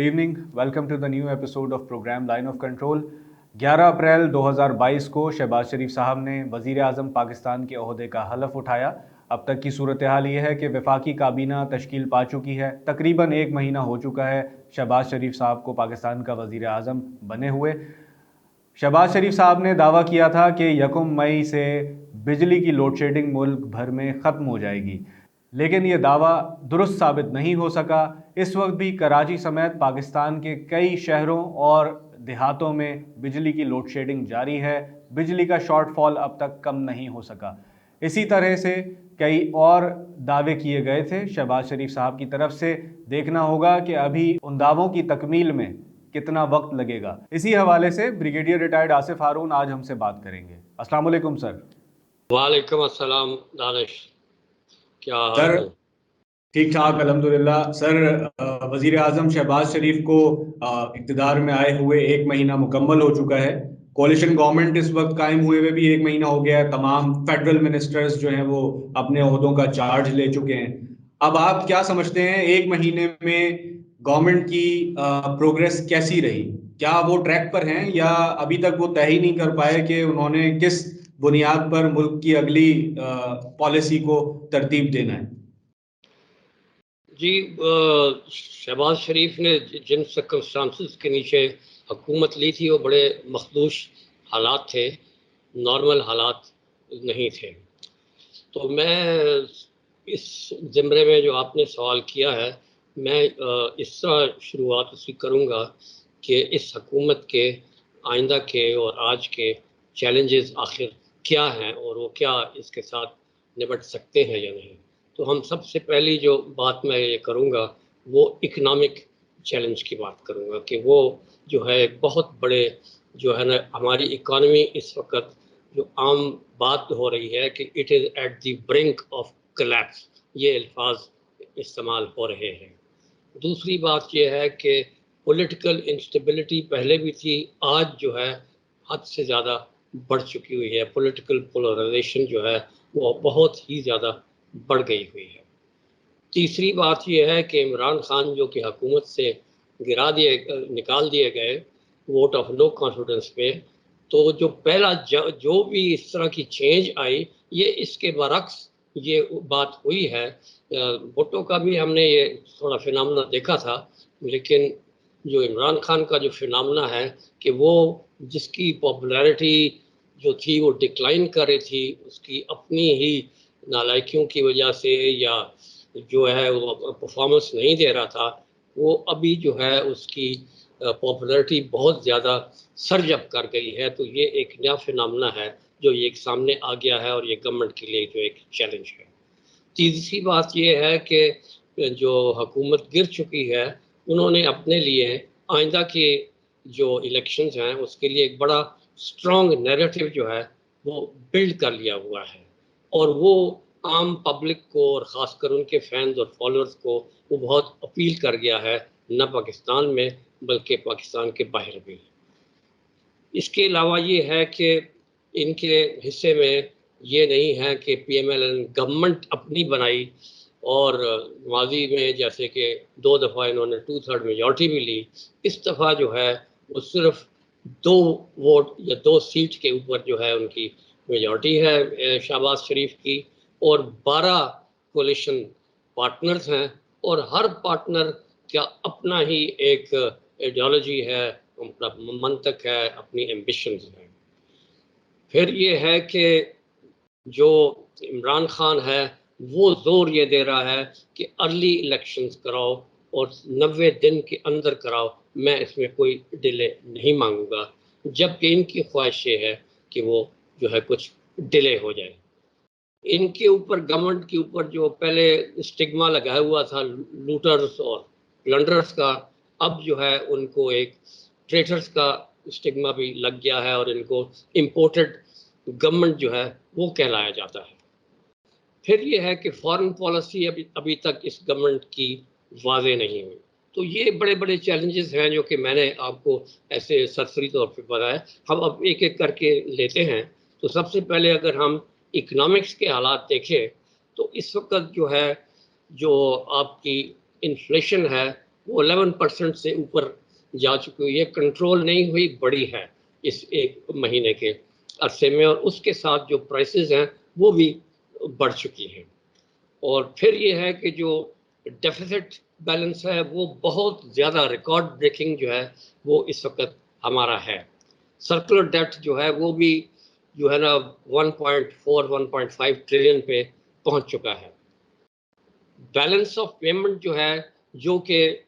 Good evening. Welcome to the new episode of program Line of Control. 11 अप्रैल 2022 को शहबाज शरीफ साहब ने वज़ीर आज़म पाकिस्तान के ओहदे का हलफ उठाया। अब तक की सूरत हाल ये है कि वफाकी काबीना तश्कील पा चुकी है। तकरीबन 1 महीना हो चुका है शहबाज शरीफ साहब को पाकिस्तान का वज़ीर आज़म बने हुए। शहबाज शरीफ साहब ने दावा किया था कि 1 मई से बिजली की लोड शेडिंग मुल्क भर में ख़त्म हो जाएगी, लेकिन ये दावा दुरुस्त साबित नहीं हो सका। इस वक्त भी कराची समेत पाकिस्तान के कई शहरों और देहातों में बिजली की लोड शेडिंग जारी है। बिजली का शॉर्टफॉल अब तक कम नहीं हो सका। इसी तरह से कई और दावे किए गए थे शहबाज शरीफ साहब की तरफ से। देखना होगा कि अभी उन दावों की तकमील में कितना वक्त लगेगा। इसी हवाले से ब्रिगेडियर रिटायर्ड आसिफ हारून आज हमसे बात करेंगे। अस्सलाम वालेकुम सर। वालेकुम अस्सलाम दानिश, क्या हाल सर? है? ठीक ठाक अल्हम्दुलिल्लाह। सर, वज़ीर आज़म शहबाज शरीफ को इक़्तिदार में आए हुए 1 महीना मुकम्मल हो चुका है। कोalition गवर्नमेंट इस वक्त कायम हुए हुए भी 1 महीना हो गया है। तमाम फेडरल मिनिस्टर्स जो हैं वो अपने ओहदों का चार्ज ले चुके हैं। अब आप क्या समझते हैं, 1 महीने में गवर्नमेंट की प्रोग्रेस कैसी रही? क्या वो ट्रैक पर हैं या अभी तक वो तय ही नहीं कर पाए कि उन्होंने किस बुनियाद पर मुल्क की अगली पॉलिसी को तरतीब देना है? जी, शहबाज शरीफ ने जिन सर्कमस्टांसिस के नीचे हुकूमत ली थी वो बड़े मखदूश हालात थे, नॉर्मल हालात नहीं थे। तो मैं इस ज़िम्रे में जो आपने सवाल किया है, मैं इस तरह शुरुआत उसकी करूँगा कि इस हुकूमत के आइंदा के और आज के चैलेंजेस आखिर क्या हैं और वो क्या इसके साथ निपट सकते हैं या नहीं। तो हम सबसे पहली जो बात मैं ये करूँगा वो इकनॉमिक चैलेंज की बात करूँगा कि वो जो है बहुत बड़े जो है ना, हमारी इकॉनमी इस वक्त जो आम बात हो रही है कि it is at the brink of collapse, ये अल्फाज इस्तेमाल हो रहे हैं। दूसरी बात यह है कि पॉलिटिकल इंस्टेबिलिटी पहले भी थी, आज जो है हद से ज़्यादा बढ़ चुकी हुई है। पॉलिटिकल पोलराइजेशन जो है वो बहुत ही ज़्यादा बढ़ गई हुई है। तीसरी बात यह है कि इमरान खान जो कि हुकूमत से निकाल दिए गए वोट ऑफ नो कॉन्फिडेंस पे, तो जो पहला जो भी इस तरह की चेंज आई, ये इसके बरक्स ये बात हुई है। भुट्टो का भी हमने ये थोड़ा फिनोमेना देखा था, लेकिन जो इमरान खान का जो फिनोमेना है कि वो जिसकी पॉपुलैरिटी जो थी वो डिक्लाइन कर रही थी, उसकी अपनी ही नालायकियों की वजह से या जो है वो परफॉर्मेंस नहीं दे रहा था, वो अभी जो है उसकी पॉपुलैरिटी बहुत ज़्यादा सरजब कर गई है। तो ये एक नया फिनोमेना है जो ये एक सामने आ गया है और ये गवर्नमेंट के लिए जो एक चैलेंज है। तीसरी बात ये है कि जो हुकूमत गिर चुकी है, उन्होंने अपने लिए आइंदा के जो इलेक्शंस हैं उसके लिए एक बड़ा स्ट्रॉन्ग नैरेटिव जो है वो बिल्ड कर लिया हुआ है और वो आम पब्लिक को और ख़ासकर उनके फैंस और फॉलोअर्स को वो बहुत अपील कर गया है, न पाकिस्तान में बल्कि पाकिस्तान के बाहर भी। इसके अलावा ये है कि इनके हिस्से में ये नहीं है कि PMLN गवर्नमेंट अपनी बनाई और माजी में जैसे कि 2 दफ़ा इन्होंने 2/3 मेजॉरिटी भी ली। इस दफ़ा जो है वो सिर्फ 2 वोट या 2 सीट के ऊपर जो है उनकी मेजॉरिटी है शहबाज शरीफ की, और 12 कोalition पार्टनर्स हैं और हर पार्टनर का अपना ही एक आइडियोलॉजी है, अपना मंतक है, अपनी एम्बिशंस हैं। फिर ये है कि जो इमरान खान है वो जोर ये दे रहा है कि अर्ली इलेक्शंस कराओ और 90 दिन के अंदर कराओ, मैं इसमें कोई डिले नहीं मांगूंगा, जबकि इनकी ख्वाहिश ये है कि वो जो है कुछ डिले हो जाए। इनके ऊपर गवर्नमेंट के ऊपर जो पहले स्टिग्मा लगाया हुआ था लूटर्स और प्लंडर्स का, अब जो है उनको एक ट्रेटर्स का स्टिग्मा भी लग गया है और इनको इम्पोर्टेड गवर्नमेंट जो है वो कहलाया जाता है। फिर ये है कि फॉरेन पॉलिसी अभी तक इस गवर्नमेंट की वाज़ेह नहीं हुई। तो ये बड़े बड़े चैलेंजेस हैं जो कि मैंने आपको ऐसे सरसरी तौर पे बताया। हम अब एक एक करके लेते हैं। तो सबसे पहले अगर हम इकोनॉमिक्स के हालात देखें तो इस वक्त जो है जो आपकी इन्फ्लेशन है वो 11% से ऊपर जा चुकी हुई है, कंट्रोल नहीं हुई, बढ़ी है इस एक महीने के अरसे में, और उसके साथ जो प्राइसेस हैं वो भी बढ़ चुकी हैं। और फिर ये है कि जो डेफिसिट बैलेंस है वो बहुत ज़्यादा रिकॉर्ड ब्रेकिंग जो है वो इस वक्त हमारा है। सर्कुलर डेट जो है वो भी जो है ना 1.5 ट्रिलियन पे पहुंच चुका है। बैलेंस ऑफ पेमेंट जो है, जो कि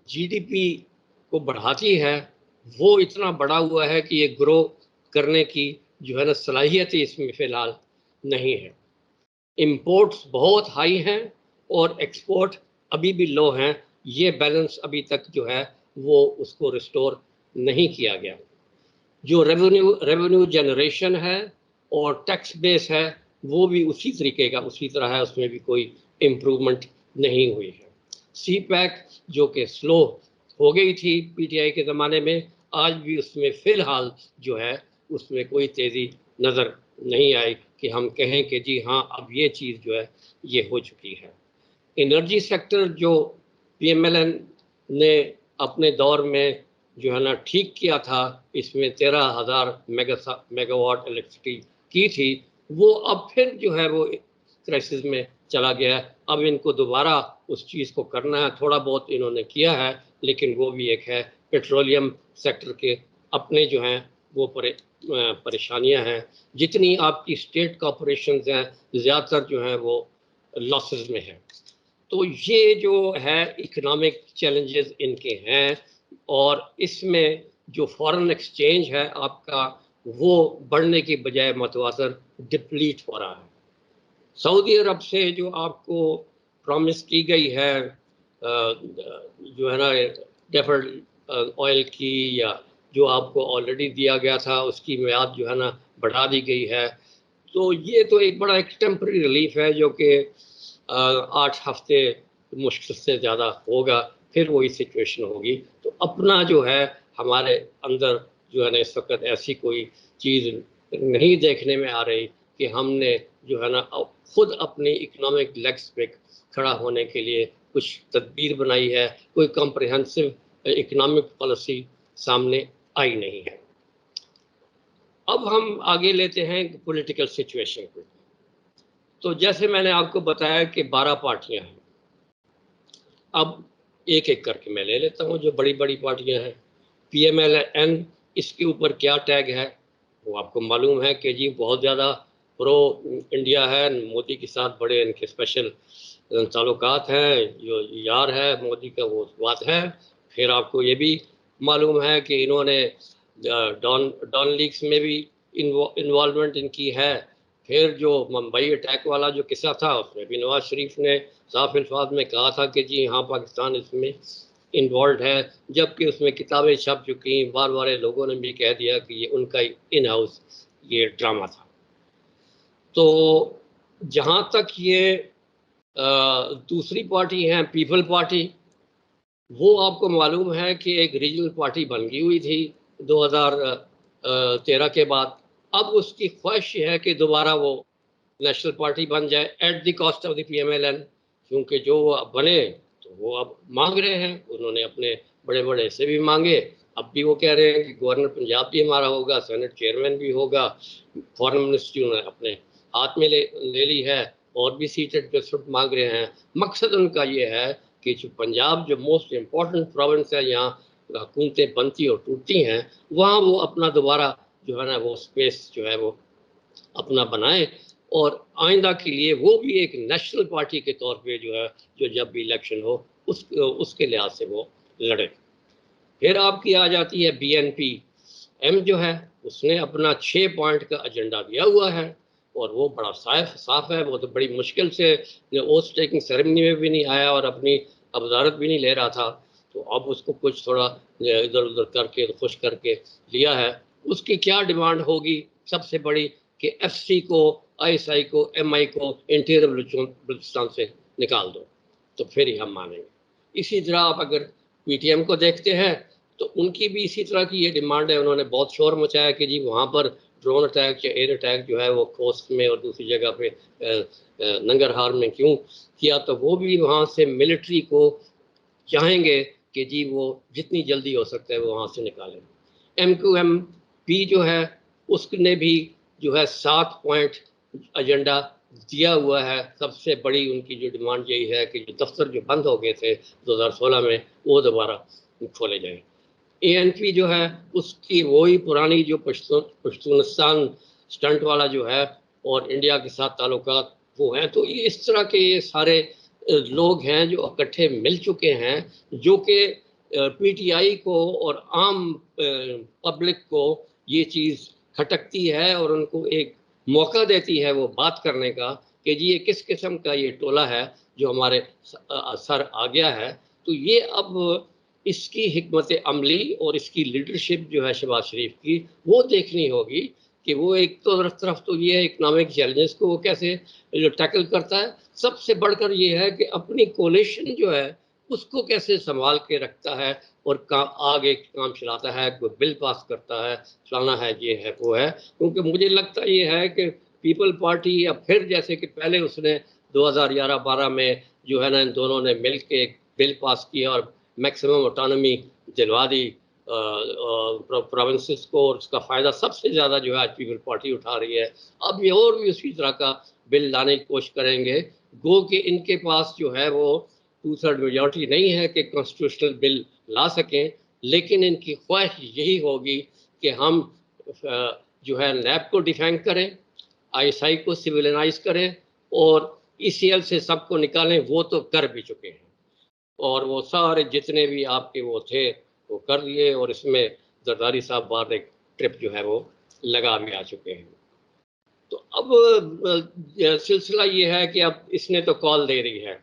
जीडीपी को बढ़ाती है, वो इतना बढ़ा हुआ है कि ये ग्रो करने की जो है ना सलाहियत इसमें फ़िलहाल नहीं है। इंपोर्ट्स बहुत हाई हैं और एक्सपोर्ट अभी भी लो हैं। ये बैलेंस अभी तक जो है वो उसको रिस्टोर नहीं किया गया। जो रेवेन्यू जनरेशन है और टैक्स बेस है वो भी उसी तरीके का उसी तरह है, उसमें भी कोई इम्प्रूवमेंट नहीं हुई है। सी पैक जो कि स्लो हो गई थी पीटीआई के ज़माने में, आज भी उसमें फ़िलहाल जो है उसमें कोई तेज़ी नज़र नहीं आई कि हम कहें कि जी हाँ अब ये चीज़ जो है ये हो चुकी है। एनर्जी सेक्टर जो पीएमएलएन ने अपने दौर में जो है ना ठीक किया था, इसमें 13,000 मेगावाट इलेक्ट्रिसिटी की थी, वो अब फिर जो है वो क्राइसिस में चला गया है। अब इनको दोबारा उस चीज़ को करना है, थोड़ा बहुत इन्होंने किया है, लेकिन वो भी एक है पेट्रोलियम सेक्टर के अपने जो हैं वो परेशानियां हैं। जितनी आपकी स्टेट कॉरपोरेशंस हैं ज़्यादातर जो हैं वो लॉसेस में है। तो ये जो है इकोनॉमिक चैलेंजेस इनके हैं, और इसमें जो फॉरेन एक्सचेंज है आपका वो बढ़ने की बजाय मतवातर डिप्लीट हो रहा है। सऊदी अरब से जो आपको प्रॉमिस की गई है जो है ना डेफर्ड ऑयल की, या जो आपको ऑलरेडी दिया गया था उसकी मियाद जो है ना बढ़ा दी गई है, तो ये तो एक बड़ा एक टेम्पररी रिलीफ है जो कि 8 हफ्ते मुश्किल से ज़्यादा होगा, फिर वही सिचुएशन होगी। तो अपना जो है हमारे अंदर जो है ना इस वक्त ऐसी कोई चीज़ नहीं देखने में आ रही कि हमने जो है ना खुद अपनी इकोनॉमिक लेग्स पे खड़ा होने के लिए कुछ तदबीर बनाई है, कोई कॉम्प्रिहेंसिव इकोनॉमिक पॉलिसी सामने आई नहीं है। अब हम आगे लेते हैं पॉलिटिकल सिचुएशन को। तो जैसे मैंने आपको बताया कि 12 पार्टियां हैं। अब एक एक करके मैं ले लेता हूं जो बड़ी बड़ी पार्टियां हैं। पीएमएलएन, इसके ऊपर क्या टैग है वो आपको मालूम है कि जी बहुत ज़्यादा प्रो इंडिया है, मोदी के साथ बड़े इनके स्पेशल ताल्लुकात हैं, जो यार है मोदी का वो बात है। फिर आपको ये भी मालूम है कि इन्होंने डॉन लीग्स में भी इन्वॉल्वमेंट इनकी है। फिर जो मुंबई अटैक वाला जो किस्सा था उसमें भी नवाज शरीफ ने साफ अल्फाज में कहा था कि जी हाँ पाकिस्तान इसमें इन्वॉल्व है, जबकि उसमें किताबें छप चुकी, बार बार लोगों ने भी कह दिया कि ये उनका इन हाउस ये ड्रामा था। तो जहाँ तक ये दूसरी पार्टी है पीपल पार्टी, वो आपको मालूम है कि एक रीजनल पार्टी बन गई हुई थी 2013 के बाद। अब उसकी ख्वाहिश है कि दोबारा वो नेशनल पार्टी बन जाए at the cost of the PMLN, क्योंकि जो वो अब बने तो वो अब मांग रहे हैं, उन्होंने अपने बड़े बड़े हिस्से भी मांगे। अब भी वो कह रहे हैं कि गवर्नर पंजाब भी हमारा होगा, सेनेट चेयरमैन भी होगा, फॉरेन मिनिस्ट्री उन्होंने अपने हाथ में ले ली है, और भी सीट एडजस्टमेंट मांग रहे हैं। मकसद उनका ये है कि जो पंजाब जो मोस्ट इम्पॉर्टेंट प्रोविंस है, यहाँ हुकूमतें बनती और टूटती हैं, वहाँ वो अपना दोबारा जो है ना वो स्पेस जो है वो अपना बनाए, और आइंदा के लिए वो भी एक नेशनल पार्टी के तौर पे जो है जो जब भी इलेक्शन हो उसके लिहाज से वो लड़े। फिर आपकी आ जाती है बीएनपी एम जो है, उसने अपना 6 पॉइंट का एजेंडा दिया हुआ है, और वो बड़ा साफ है। वो तो बड़ी मुश्किल से ओथ टेकिंग सेरेमनी में भी नहीं आया और अपनी अबदारत भी नहीं ले रहा था, तो अब उसको कुछ थोड़ा इधर उधर करके खुश करके लिया है। उसकी क्या डिमांड होगी सबसे बड़ी कि एफसी को, आईएसआई को, एमआई को इंटीरियर बलूचिस्तान से निकाल दो, तो फिर ही हम मानेंगे। इसी तरह आप अगर पीटीएम को देखते हैं तो उनकी भी इसी तरह की ये डिमांड है। उन्होंने बहुत शोर मचाया कि जी वहाँ पर ड्रोन अटैक या एयर अटैक जो है वो कोस्ट में और दूसरी जगह पे नंगरहार में क्यों किया, तो वो भी वहाँ से मिलिट्री को चाहेंगे कि जी वो जितनी जल्दी हो सकता है वो वहाँ से निकालें। MQMP जो है उसने भी जो है 7 पॉइंट एजेंडा दिया हुआ है। सबसे बड़ी उनकी जो डिमांड यही है कि जो दफ्तर जो बंद हो गए थे 2016 में वो दोबारा खोले जाएं। ANP जो है उसकी वही पुरानी जो पश्तूनिस्तान स्टंट वाला जो है और इंडिया के साथ ताल्लुकात वो हैं। तो ये इस तरह के ये सारे लोग हैं जो इकट्ठे मिल चुके हैं, जो कि PTI को और आम पब्लिक को ये चीज़ खटकती है और उनको एक मौका देती है वो बात करने का कि जी ये किस किस्म का ये टोला है जो हमारे सर आ गया है। तो ये अब इसकी हिकमत अमली और इसकी लीडरशिप जो है शहबाज शरीफ की वो देखनी होगी कि वो एक तो तरफ तो ये है इकनॉमिक चैलेंजेस को वो कैसे टैकल करता है, सबसे बढ़कर ये है कि अपनी कोलिशन जो है उसको कैसे संभाल के रखता है और आगे काम चलाता है, कोई बिल पास करता है, फलाना है, ये है, वो है। क्योंकि मुझे लगता ये है कि पीपल पार्टी अब फिर जैसे कि पहले उसने 2011-12 में जो है ना इन दोनों ने मिल के एक बिल पास किया और मैक्सिमम ऑटोनॉमी दिलवा दी प्रोविंसेस को, और उसका फ़ायदा सबसे ज़्यादा जो है आज पीपल पार्टी उठा रही है। अब ये और भी उसी तरह का बिल लाने की कोशिश करेंगे। गो कि इनके पास जो है वो 2/3 मेजॉरिटी नहीं है कि कॉन्स्टिट्यूशनल बिल ला सकें, लेकिन इनकी ख्वाहिश यही होगी कि हम जो है नैब को डिफेंड करें, ISI को सिविलाइज करें और ECL से सबको निकालें। वो तो कर भी चुके हैं और वो सारे जितने भी आपके वो थे वो कर दिए, और इसमें जरदारी साहब बाहर एक ट्रिप जो है वो लगा भी आ चुके हैं। तो अब सिलसिला ये है कि अब इसने तो कॉल दे रही है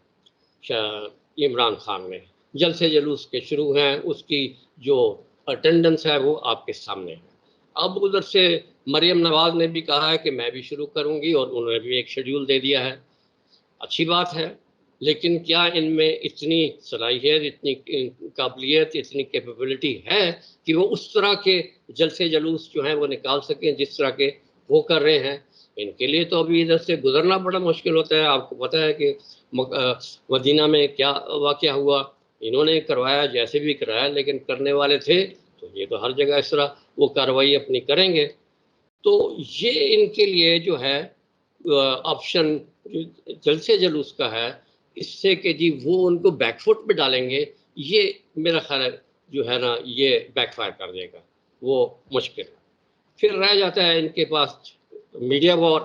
इमरान खान ने, जल्द से जुलूस के शुरू हैं, उसकी जो अटेंडेंस है वो आपके सामने है। अब उधर से मरियम नवाज ने भी कहा है कि मैं भी शुरू करूंगी और उन्होंने भी एक शेड्यूल दे दिया है। अच्छी बात है, लेकिन क्या इनमें इतनी सलाहियत, इतनी काबिलियत, इतनी कैपेबिलिटी है कि वो उस तरह के जलसे जुलूस जो हैं वो निकाल सकें जिस तरह के वो कर रहे हैं? इनके लिए तो अभी इधर से गुजरना बड़ा मुश्किल होता है। आपको पता है कि मदीना में क्या वाक़या हुआ, इन्होंने करवाया जैसे भी कराया, लेकिन करने वाले थे तो ये तो हर जगह इस तरह वो कार्रवाई अपनी करेंगे। तो ये इनके लिए जो है ऑप्शन जलसे जुलूस का है, इससे कि जी वो उनको बैकफुट पे डालेंगे, ये मेरा ख्याल है जो है ना ये बैकफायर कर देगा, वो मुश्किल है। फिर रह जाता है इनके पास मीडिया वॉर,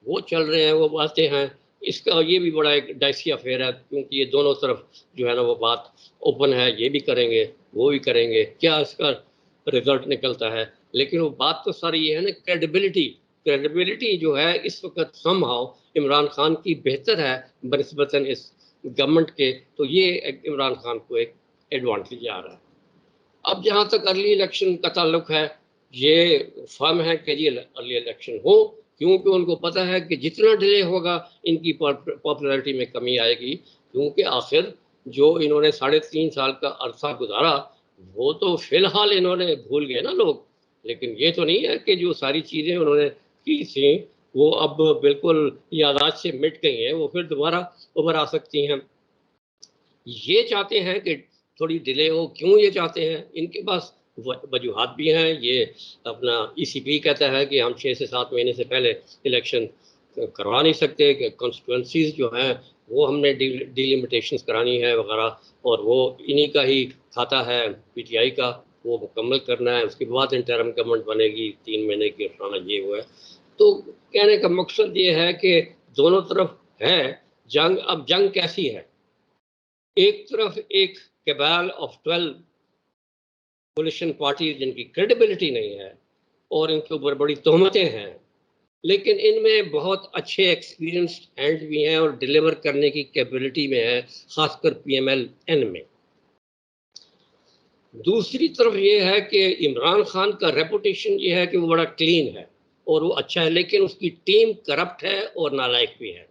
वो चल रहे हैं, वो बातें हैं। इसका ये भी बड़ा एक डाइसी अफेयर है, क्योंकि ये दोनों तरफ जो है ना वो बात ओपन है, ये भी करेंगे वो भी करेंगे, क्या इसका रिजल्ट निकलता है। लेकिन वो बात तो सारी ये है ना, क्रेडिबिलिटी जो है इस वक्त समहाउ इमरान खान की बेहतर है बनिस्बतन इस गवर्नमेंट के, तो ये इमरान खान को एक एडवांटेज आ रहा है। अब जहाँ तक अर्ली इलेक्शन का ताल्लुक है, ये फर्म है कि ये अर्ली इलेक्शन हो, क्योंकि उनको पता है कि जितना डिले होगा इनकी पॉपुलैरिटी में कमी आएगी। क्योंकि आखिर जो इन्होंने 3.5 साल का अरसा गुजारा वो तो फिलहाल इन्होंने भूल गए ना लोग, लेकिन ये तो नहीं है कि जो सारी चीज़ें उन्होंने की थी वो अब बिल्कुल यादाश्त से मिट गई हैं, वो फिर दोबारा उभर आ सकती हैं। ये चाहते हैं कि थोड़ी डिले हो। क्यों ये चाहते हैं? इनके पास वजूहात भी हैं। ये अपना ECP कहता है कि हम 6 से 7 महीने से पहले इलेक्शन करवा नहीं सकते, कि कॉन्स्टिट्यूंसीज जो हैं वो हमने डिलिमिटेशंस करानी है वगैरह, और वो इन्हीं का ही खाता है PTI का, वो मुकम्मल करना है, उसके बाद इंटरम गवर्नमेंट बनेगी 3 महीने की, फलाना ये हुआ है। तो कहने का मकसद ये है कि दोनों तरफ है जंग। अब जंग कैसी है? एक तरफ एक कैबाल ऑफ 12 कोलिशन पार्टी जिनकी क्रेडिबिलिटी नहीं है और इनके ऊपर बड़ी तोहमतें हैं, लेकिन इनमें बहुत अच्छे एक्सपीरियंस्ड हैंड भी हैं और डिलीवर करने की कैपेबिलिटी में है, खासकर PMLN में। दूसरी तरफ ये है कि इमरान खान का रेपुटेशन ये है कि वो बड़ा क्लीन है और वो अच्छा है, लेकिन उसकी टीम करप्ट है और नालायक भी है।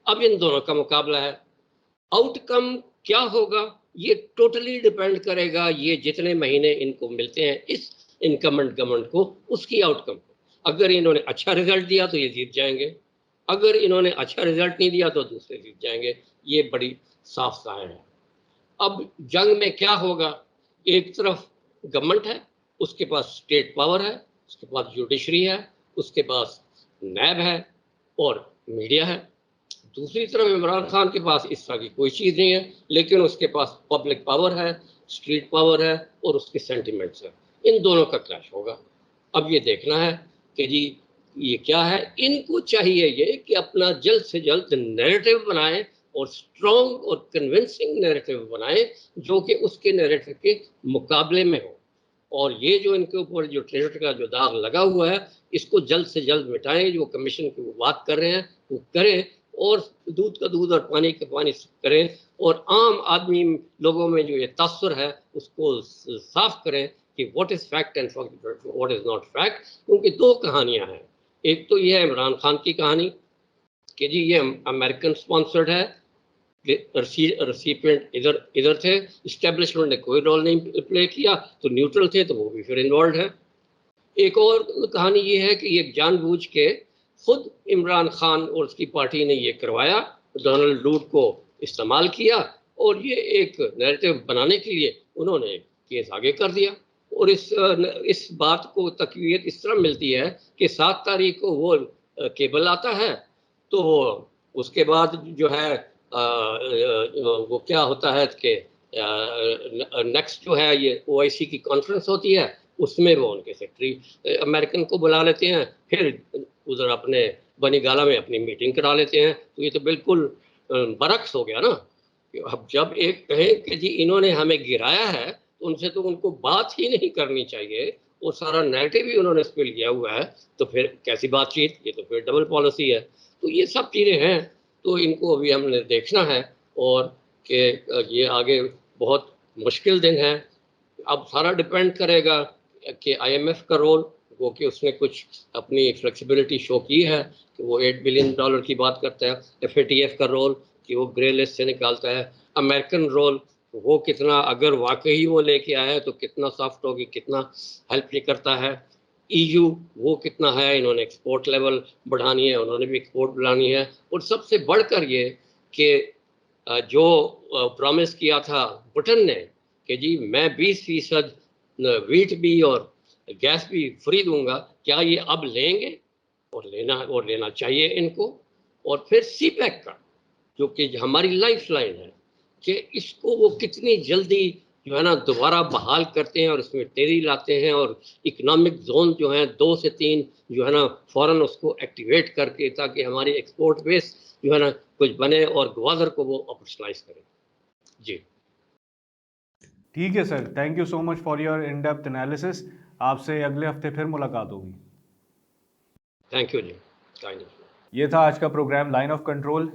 अब इन दोनों का मुकाबला है। आउटकम क्या होगा ये टोटली डिपेंड करेगा, ये जितने महीने इनको मिलते हैं इस इनकमेंट गवर्नमेंट को, उसकी आउटकम को। अगर इन्होंने अच्छा रिजल्ट दिया तो ये जीत जाएंगे, अगर इन्होंने अच्छा रिजल्ट नहीं दिया तो दूसरे जीत जाएंगे। ये बड़ी साफ जाहिर है। अब जंग में क्या होगा, एक तरफ गवर्नमेंट है, उसके पास स्टेट पावर है, उसके पास जुडिशरी है, उसके पास नैब है और मीडिया है। दूसरी तरफ इमरान खान के पास इस तरह की कोई चीज़ नहीं है, लेकिन उसके पास पब्लिक पावर है, स्ट्रीट पावर है और उसके सेंटिमेंट्स है। इन दोनों का क्लैश होगा। अब ये देखना है कि जी ये क्या है। इनको चाहिए ये कि अपना जल्द से जल्द नैरेटिव बनाएं और स्ट्रॉन्ग और कन्विंसिंग नैरेटिव बनाएं जो कि उसके नैरेटिव के मुकाबले में हो। और ये जो इनके ऊपर जो ट्रेजर का जो दाग लगा हुआ है, इसको जल्द से जल्द मिटाएं। जो कमीशन की वो बात कर रहे हैं वो करें और दूध का दूध और पानी का पानी करें और आम आदमी लोगों में जो ये तासुर है उसको साफ करें कि what is fact and what is not fact. क्योंकि दो कहानियां हैं, एक तो ये है इमरान खान की कहानी कि जी ये अमेरिकन स्पॉन्सर्ड है, रेसिपिएंट इधर इधर थे, इस्टेब्लिशमेंट ने कोई रोल नहीं प्ले किया, तो न्यूट्रल थे तो वो भी फिर इन्वॉल्व है। एक और कहानी ये है कि ये जानबूझ के खुद इमरान खान और उसकी पार्टी ने ये करवाया, डोनाल्ड लूट को इस्तेमाल किया और ये एक नैरेटिव बनाने के लिए उन्होंने केस आगे कर दिया। और इस बात को तकवीत इस तरह मिलती है कि 7 तारीख को वो केबल आता है, तो उसके बाद जो है वो क्या होता है कि नेक्स्ट जो है ये OIC की कॉन्फ्रेंस होती है, उसमें वो उनके सेक्रेटरी अमेरिकन को बुला लेते हैं, फिर उधर अपने बनीगाला में अपनी मीटिंग करा लेते हैं। तो ये तो बिल्कुल बरक्स हो गया ना। अब जब एक कहें कि जी इन्होंने हमें गिराया है तो उनसे तो उनको बात ही नहीं करनी चाहिए, वो सारा नैरेटिव ही उन्होंने इस पे लिया हुआ है, तो फिर कैसी बातचीत, ये तो फिर डबल पॉलिसी है। तो ये सब चीज़ें हैं, तो इनको अभी हमने देखना है और कि ये आगे बहुत मुश्किल दिन है। अब सारा डिपेंड करेगा कि IMF का रोल, वो कि उसने कुछ अपनी फ्लेक्सिबिलिटी शो की है कि वो $8 बिलियन की बात करता है। FATF का रोल कि वो ग्रे लिस्ट से निकालता है। अमेरिकन रोल वो कितना, अगर वाकई वो लेके आया है तो कितना सॉफ्ट होगी, कितना हेल्प ये करता है। EU वो कितना है, इन्होंने एक्सपोर्ट लेवल बढ़ानी है, उन्होंने भी एक्सपोर्ट बढ़ानी है। और सबसे बढ़कर ये कि जो प्रॉमिस किया था ब्रिटेन ने कि जी मैं 20% वीट भी और गैस भी फ्री दूंगा, क्या ये अब लेंगे? और लेना चाहिए इनको। और फिर CPEC का जो कि हमारी लाइफ लाइन है, कि इसको वो कितनी जल्दी जो है ना दोबारा बहाल करते हैं और इसमें तेजी लाते हैं और इकोनॉमिक जोन जो है 2 से 3 जो है ना फौरन उसको एक्टिवेट करके, ताकि हमारी एक्सपोर्ट बेस जो है ना कुछ बने और ग्वादर को वो ऑपरेशनलाइज करें। जी ठीक है sir, thank you so much for your in depth analysis. आपसे अगले हफ्ते फिर मुलाकात होगी। थैंक यू जी, थैंक यू। ये था आज का प्रोग्राम लाइन ऑफ कंट्रोल।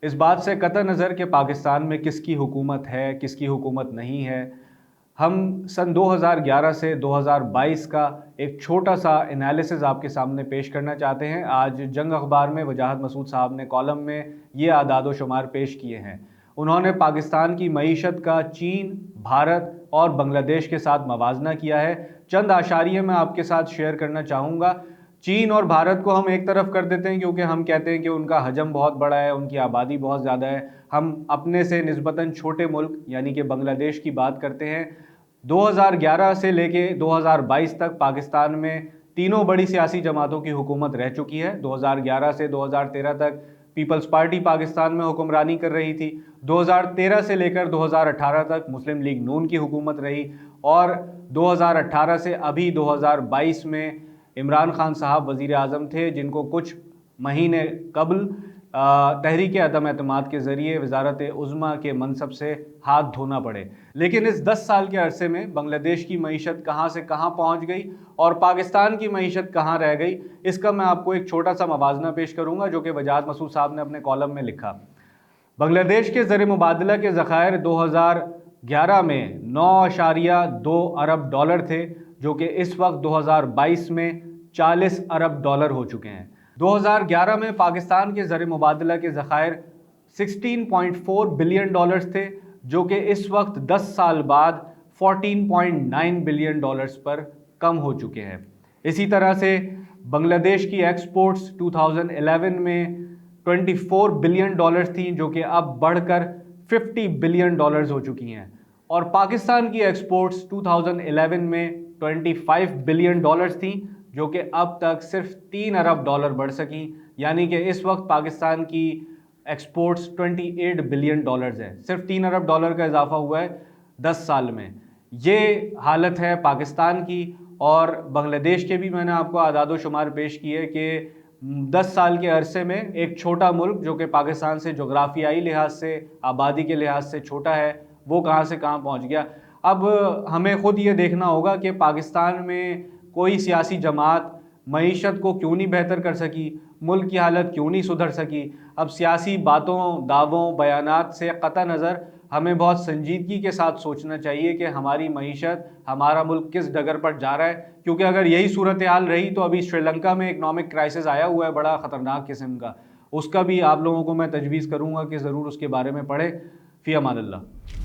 इस बात से कतई नज़र कि पाकिस्तान में किसकी हुकूमत है, किसकी हुकूमत नहीं है, हम सन 2011 से 2022 का एक छोटा सा एनालिसिस आपके सामने पेश करना चाहते हैं। आज जंग अखबार में वजाहत मसूद साहब ने कॉलम में ये आदाद शुमार पेश किए हैं। उन्होंने पाकिस्तान की मईशत का चीन, भारत और बांग्लादेश के साथ मवाजना किया है। चंद आशारिये मैं आपके साथ शेयर करना चाहूँगा। चीन और भारत को हम एक तरफ कर देते हैं क्योंकि हम कहते हैं कि उनका हजम बहुत बड़ा है, उनकी आबादी बहुत ज़्यादा है। हम अपने से निस्बतन छोटे मुल्क यानी कि बांग्लादेश की बात करते हैं। 2011 से लेके 2022 तक पाकिस्तान में तीनों बड़ी सियासी जमातों की हुकूमत रह चुकी है। 2011 से 2013 तक पीपल्स पार्टी पाकिस्तान में हुक्मरानी कर रही थी। 2013 से लेकर 2018 तक मुस्लिम लीग नून की हुकूमत रही और 2018 से अभी 2022 में इमरान खान साहब वज़ीर आज़म थे, जिनको कुछ महीने कबल तहरीक अदम एतमाद के ज़रिए वज़ारत उज़्मा के मनसब से हाथ धोना पड़े। लेकिन इस 10 साल के अरसे में बांग्लादेश की मईशत कहाँ से कहाँ पहुँच गई और पाकिस्तान की मईशत कहाँ रह गई, इसका मैं आपको एक छोटा सा मवाजना पेश करूँगा जो कि वजाहत मसूद साहब ने अपने कॉलम में लिखा। बांग्लादेश के ज़र मुबादला के ज़खायर 2011 में 9.2 अरब डॉलर थे, जो कि इस वक्त 2022 में 40 अरब डॉलर हो चुके हैं। 2011 में पाकिस्तान के ज़र मुबादला के ज़खायर 16.4 बिलियन डॉलर्स थे, जो कि इस वक्त 10 साल बाद 14.9 बिलियन डॉलर्स पर कम हो चुके हैं। इसी तरह से बांग्लादेश की एक्सपोर्ट्स 2011 में 24 बिलियन डॉलर्स थी, जो कि अब बढ़कर $50 बिलियन हो चुकी हैं और पाकिस्तान की एक्सपोर्ट्स 2011 में $25 बिलियन थी, जो कि अब तक सिर्फ $3 अरब बढ़ सकी, यानी कि इस वक्त पाकिस्तान की एक्सपोर्ट्स $28 बिलियन है। सिर्फ $3 अरब का इजाफा हुआ है 10 साल में। ये हालत है पाकिस्तान की। और बांग्लादेश के भी मैंने आपको आदाद शुमार पेश किए कि 10 साल के अरसे में एक छोटा मुल्क जो कि पाकिस्तान से जोग्राफियाई लिहाज से, आबादी के लिहाज से छोटा है, वो कहाँ से कहाँ पहुँच गया। अब हमें ख़ुद ये देखना होगा कि पाकिस्तान में कोई सियासी जमात मईशत को क्यों नहीं बेहतर कर सकी, मुल्क की हालत क्यों नहीं सुधर सकी। अब सियासी बातों, दावों, बयानात से क़तई नज़र हमें बहुत संजीदगी के साथ सोचना चाहिए कि हमारी मईशत, हमारा मुल्क किस डगर पर जा रहा है, क्योंकि अगर यही सूरत हाल रही तो अभी श्रीलंका में इकनॉमिक क्राइसिस आया हुआ है बड़ा ख़तरनाक किस्म का, उसका भी आप लोगों को मैं तजवीज़ करूँगा कि ज़रूर उसके बारे में पढ़े। फ़ी अमान अल्लाह।